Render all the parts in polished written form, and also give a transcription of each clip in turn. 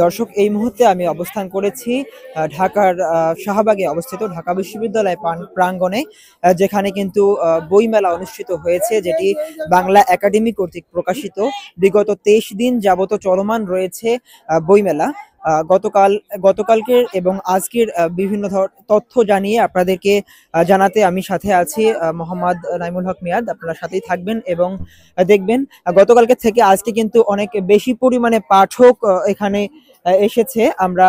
দর্শক, এই মুহূর্তে আমি অবস্থান করেছি ঢাকার শাহবাগে অবস্থিত ঢাকা বিশ্ববিদ্যালয় প্রাঙ্গণে, যেখানে কিন্তু বইমেলা অনুষ্ঠিত হয়েছে, যেটি বাংলা একাডেমি কর্তৃক প্রকাশিত। বিগত 23 দিন যাবত চলমান রয়েছে বইমেলা। গতকালকের এবং আজকের বিভিন্ন তথ্য জানিয়ে আপনাদেরকে জানাতে আমি সাথে আছি মোহাম্মদ নাইমুল হক মিয়াদ। আপনারা সাথেই থাকবেন এবং দেখবেন গতকালকে থেকে আজকে কিন্তু অনেক বেশি পরিমাণে পাঠক এখানে এসেছে। আমরা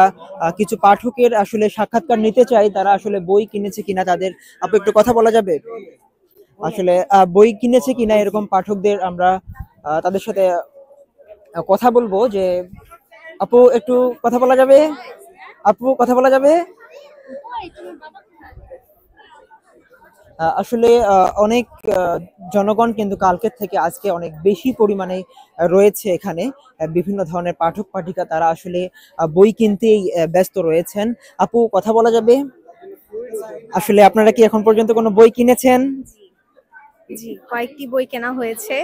কিছু পাঠকের আসলে সাক্ষাৎকার নিতে চাই, তারা আসলে বই কিনেছে কিনা তাদের। আপু, একটু কথা বলা যাবে? আসলে বই কিনেছে কিনা এরকম পাঠকদের আমরা তাদের সাথে কথা বলবো। যে আপু, একটু কথা বলা যাবে? আপু, কথা বলা যাবে? আসলে অনেক জনগণ কিন্তু কালকের থেকে আজকে অনেক বেশি পরিমাণে রয়েছে এখানে। বিভিন্ন ধরনের পাঠক পাঠিকা তারা আসলে বই কিনতেই ব্যস্ত রয়েছেন। আপু, কথা বলা যাবে? আসলে আপনারা কি এখন পর্যন্ত কোনো বই কিনেছেন? জি, কয়েকটি বই কেনা হয়েছে।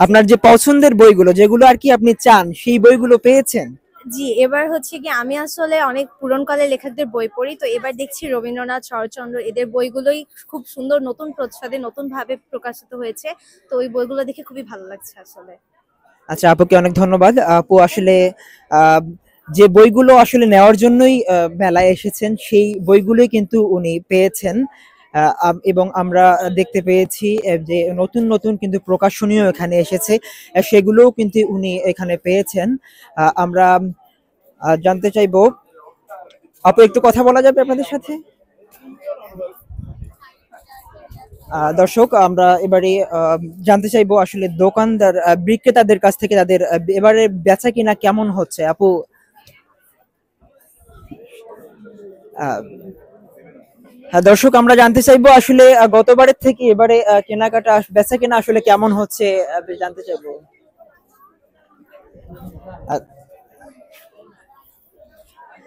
আপনার যে পছন্দের বইগুলো, যেগুলো আর কি আপনি চান, সেই বইগুলো পেয়েছেন? জি, এবার হচ্ছে কি আমি আসলে অনেক পুরনকালের লেখকদের বই পড়ি, তো এবার দেখছি রবীন্দ্রনাথ, শরৎচন্দ্র এদের বইগুলোই খুব সুন্দর নতুন প্রচ্ছদে নতুন ভাবে প্রকাশিত হয়েছে। তো ওই বইগুলো দেখে খুবই ভালো লাগছে আসলে। আচ্ছা, আপুকে অনেক ধন্যবাদ। আপু আসলে যে বইগুলো আসলে নেওয়ার জন্যই মেলায় এসেছেন, সেই বইগুলোই কিন্তু উনি পেয়েছেন। এবং আমরা দেখতে পেয়েছি যে নতুন নতুন কিন্তু প্রকাশনীয় এখানে এসেছে, সেগুলোও কিন্তু উনি এখানে পেয়েছেন। আমরা জানতে চাইবো, আপু একটু কথা বলা যাবে আপনাদের সাথে? দর্শক, আমরা এবারে জানতে চাইবো আসলে দোকানদার বিক্রেতাদের কাছ থেকে তাদের এবারে বেচা কিনা কেমন হচ্ছে। আপু, হ্যাঁ দর্শক, আমরা জানতে চাইবো আসলে গতবারের থেকে এবারে কেনাকাটা বেচা কিনা আসলে কেমন হচ্ছে, জানতে চাইবো।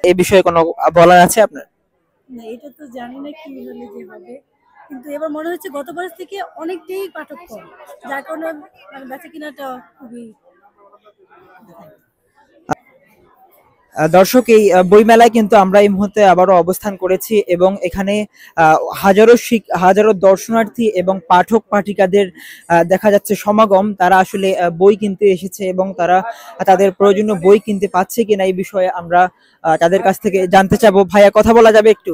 এই বিষয়ে কোনো বলার আছে আপনার? না, এটা তো জানি না কি হলে যে হবে, কিন্তু এবার মনে হচ্ছে গতবারের থেকে অনেকটাই পাঠক কম, যার কারণে মানে বেচা কিনাটা খুবই। দর্শক, এই বইমেলায় কিন্তু আমরা এই মুহূর্তে আবারও অবস্থান করেছি এবং এখানে হাজারো দর্শনার্থী এবং পাঠক পাঠিকাদের দেখা যাচ্ছে সমাগম। তারা আসলে বই কিনতে এসেছে এবং তারা তাদের প্রয়োজনীয় বই কিনতে পাচ্ছে কিনা এই বিষয়ে আমরা তাদের কাছ থেকে জানতে চাবো। ভাইয়া, কথা বলা যাবে একটু?